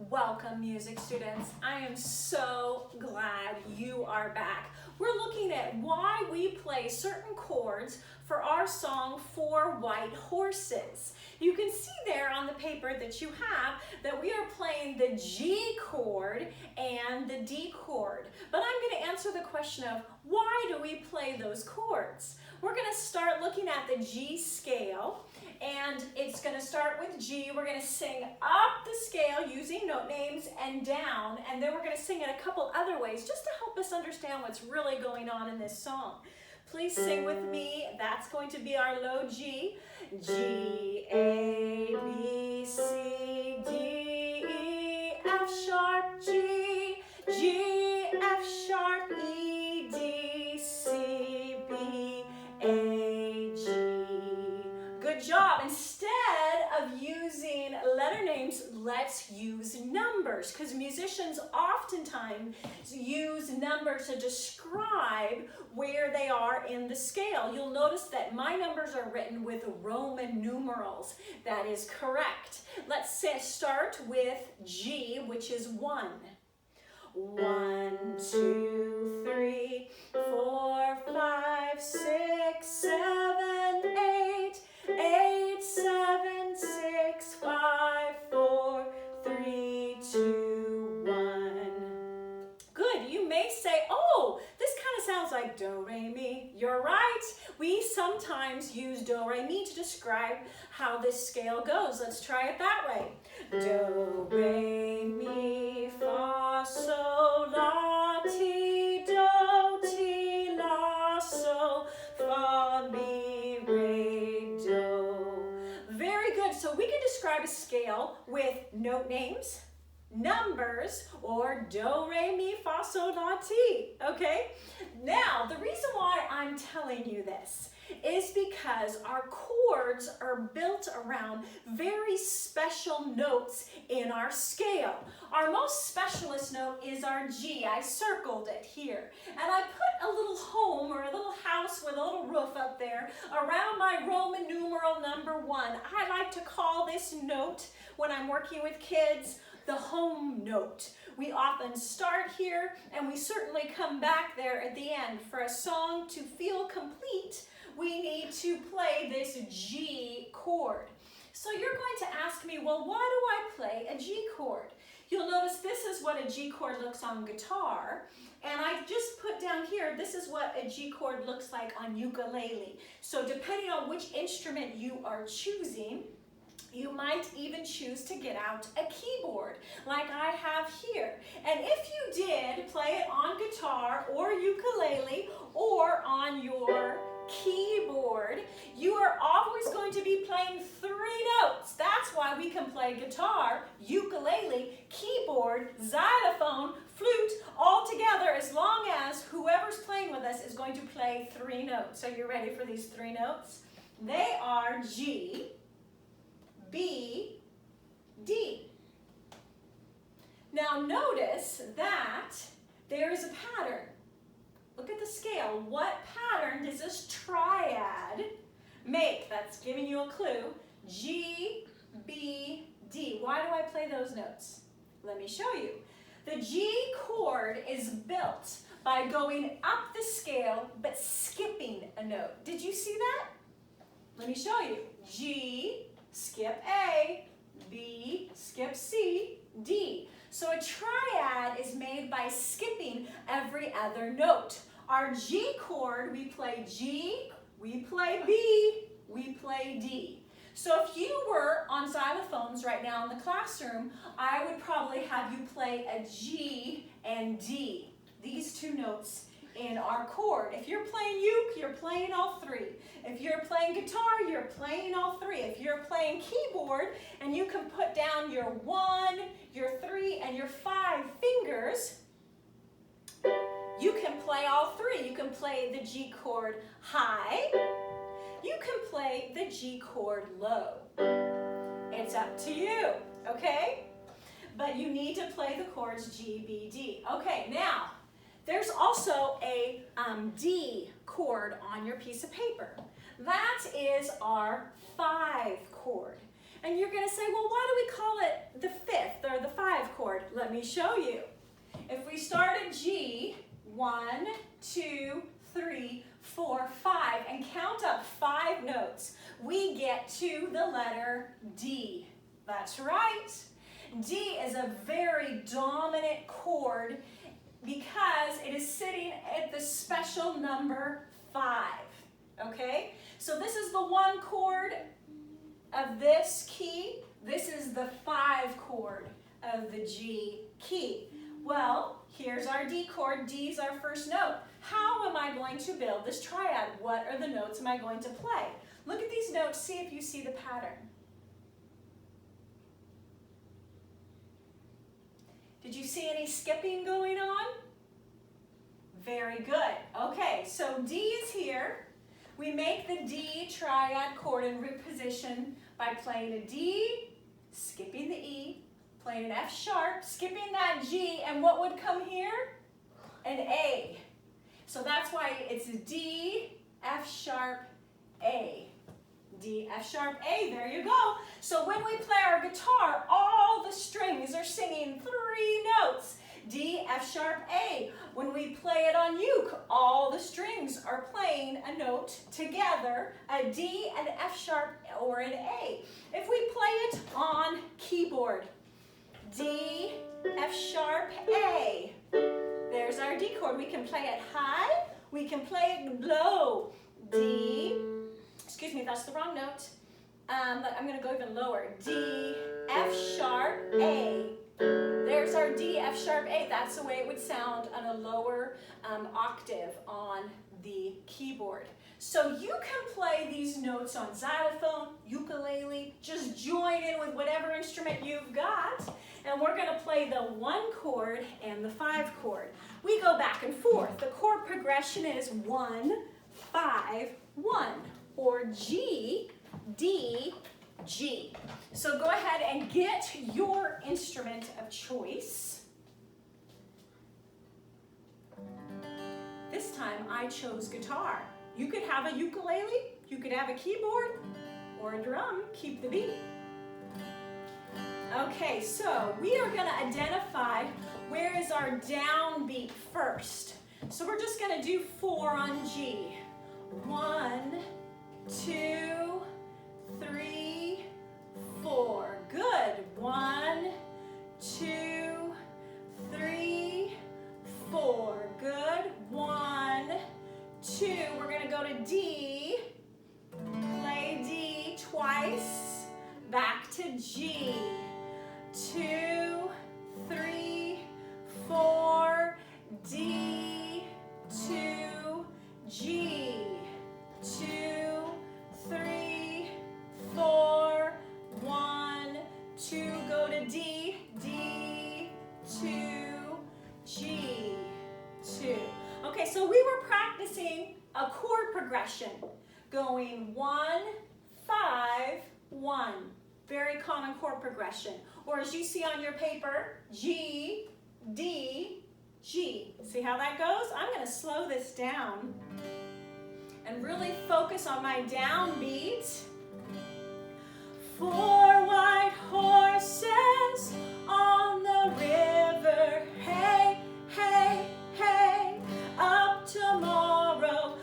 Welcome, music students. I am so glad you are back. We're looking at why we play certain chords for our song, 4 White Horses. You can see there on the paper that you have that we are playing the G chord and the D chord. But I'm going to answer the question of why do we play those chords? We're going to start looking at the G scale, and it's going to start with G. We're going to sing up the scale using note names and down, and then we're going to sing it a couple other ways just to help us understand what's really going on in this song. Please sing with me. That's going to be our low G. G, A, B, C, D, E, F sharp, G, G, F sharp, E, D, C, B, A, G. Good job. Instead of using letter names, let's use numbers, because musicians oftentimes use numbers to describe where they are in the scale. You'll notice that my numbers are written with Roman numerals. That is correct. Let's start with G, which is 1. 1, 2, 3, 4, 5, 6, 7, 8, 8, 7, 6, 5, 4, 3, 2, 1. Good. You may say, oh, this kind of sounds like do, re, mi. You're right. We sometimes use do, re, mi to describe how this scale goes. Let's try it that way. Do, re, mi, fa, sol, la, ti, do, ti, la, sol, fa, mi, re, do. Very good. So we can describe a scale with note names, numbers, or do, re, mi, fa, sol, la, ti. Okay? Now, the reason why I'm telling you this is because our chords are built around very special notes in our scale. Our most specialist note is our G. I circled it here. And I put a little home or a little house with a little roof up there around my Roman numeral number 1. I like to call this note, when I'm working with kids, the home note. We often start here and we certainly come back there at the end. For a song to feel complete, we need to play this G chord. So you're going to ask me, well, why do I play a G chord? You'll notice this is what a G chord looks on guitar, and I just put down here, this is what a G chord looks like on ukulele. So depending on which instrument you are choosing, you might even choose to get out a keyboard like I have here. And if you did play it on guitar or ukulele or on your keyboard, you are always going to be playing 3 notes. That's why we can play guitar, ukulele, keyboard, xylophone, flute, all together, as long as whoever's playing with us is going to play 3 notes. So you're ready for these 3 notes? They are G, B, D. Now notice that there is a pattern. Look at the scale. What pattern does this triad make? That's giving you a clue. G, B, D. Why do I play those notes? Let me show you. The G chord is built by going up the scale but skipping a note. Did you see that? Let me show you. G, skip A, B, skip C, D. So a triad is made by skipping every other note. Our G chord, we play G, we play B, we play D. So if you were on xylophones right now in the classroom, I would probably have you play a G and D, these 2 notes in our chord. If you're playing uke, you're playing all 3. If you're playing guitar, you're playing all 3. If you're playing keyboard, and you can put down your 1, your 3, and your 5 fingers, you can play all 3. You can play the G chord high. You can play the G chord low. It's up to you, okay? But you need to play the chords G, B, D. Okay, now, there's also a D chord on your piece of paper. That is our 5 chord. And you're going to say, well, why do we call it the 5th or the 5 me show you. If we start at G, 1, 2, 3, 4, 5, and count up 5 notes, we get to the letter D. That's right. D is a very dominant chord because it is sitting at the special number 5. Okay? So this is the 1 chord of this key. This is the 5 chord of the G key. Well, here's our D chord. D is our first note. How am I going to build this triad? What are the notes am I going to play? Look at these notes. See if you see the pattern. Did you see any skipping going on? Very good. Okay, so D is here. We make the D triad chord in root position by playing a D, skipping the E, playing an F sharp, skipping that G, and what would come here? An A. So that's why it's D, F sharp, A. D, F sharp, A, there you go. So when we play our guitar, all the strings are singing 3 notes. D, F sharp, A. When we play it on uke, all the strings are playing a note together, a D, an F sharp, or an A. If we play it on keyboard, D, F sharp, A. There's our D chord. We can play it high, we can play it low. D, excuse me, that's the wrong note. I'm going to go even lower. D, F sharp, A. There's our D, F sharp, A. That's the way it would sound on a lower octave on the keyboard. So you can play these notes on xylophone, ukulele, just join in with whatever instrument you've got, and we're going to play the 1 chord and the 5 chord. We go back and forth. The chord progression is 1, 5, 1, or G, D, G. So go ahead and get your instrument of choice. This time I chose guitar. You could have a ukulele, you could have a keyboard, or a drum. Keep the beat. Okay, so we are going to identify where is our downbeat first. So we're just going to do 4 on G. 1, 2, 3, 4. Good. 1, 2, 3, 4. Good. 1, 2. We're going to go to D. Play D twice. Back to G. 2, 3, 4. D. 2, G. 2, 3, 4, 1, 2, go to D, D, 2, G, 2. Okay, so we were practicing a chord progression, going 1, 5, 1. Very common chord progression. Or as you see on your paper, G, D, G. See how that goes? I'm going to slow this down and really focus on my downbeat. 4 white horses on the river, hey, hey, hey, up tomorrow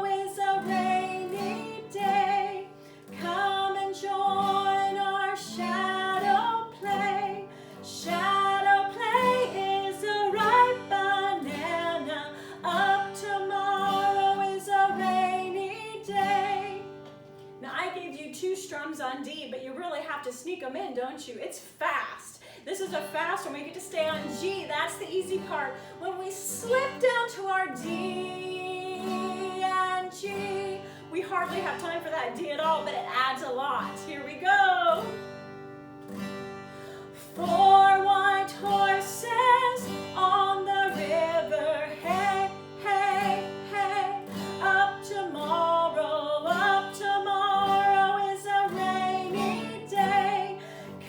is a rainy day. Come and join our shadow play. Shadow play is a ripe banana. Up tomorrow is a rainy day. Now I gave you 2 strums on D, but you really have to sneak them in, don't you? It's fast. This is a fast one. We get to stay on G. That's the easy part. When we slip down to our D and G, we hardly have time for that D at all, but it adds a lot. Here we go. 4 white horses on the river, hey, hey, hey, up tomorrow is a rainy day.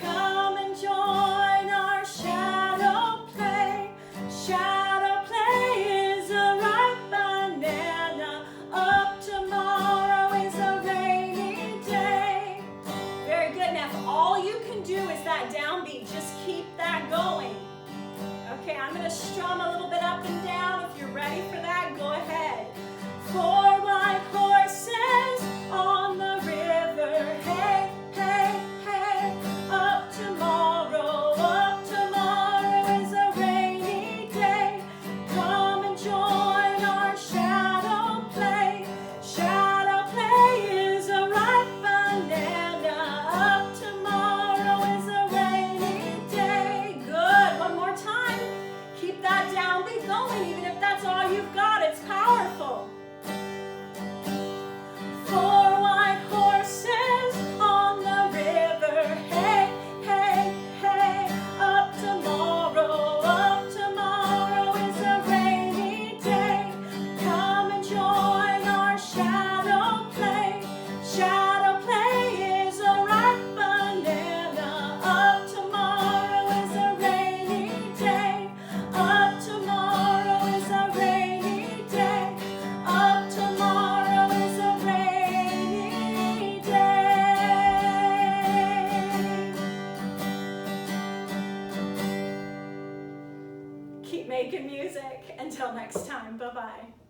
Come and join our shadow play. Shadow play is a ripe banana. Up tomorrow is a rainy day. Very good. Now, if all you can do is that downbeat, just keep Okay, I'm going to strum a little bit up and down. If you're ready for that, go ahead. 4 white horses on the river. Hey, hey, hey. Up tomorrow is a rainy day. Come and join our shadow play. Shadow play is a ripe banana. Up tomorrow is a rainy day. Good. One more time. Keep that downbeat going, even if that's all you've got. It's powerful. 4 white horses on the river. Hey, hey, hey. Up tomorrow is a rainy day. Come and join our shadow play. Shadow play is a ripe banana. Up tomorrow is a rainy day. Up tomorrow is a rainy day. Up tomorrow is a rainy day. Keep making music. Until next time, bye-bye.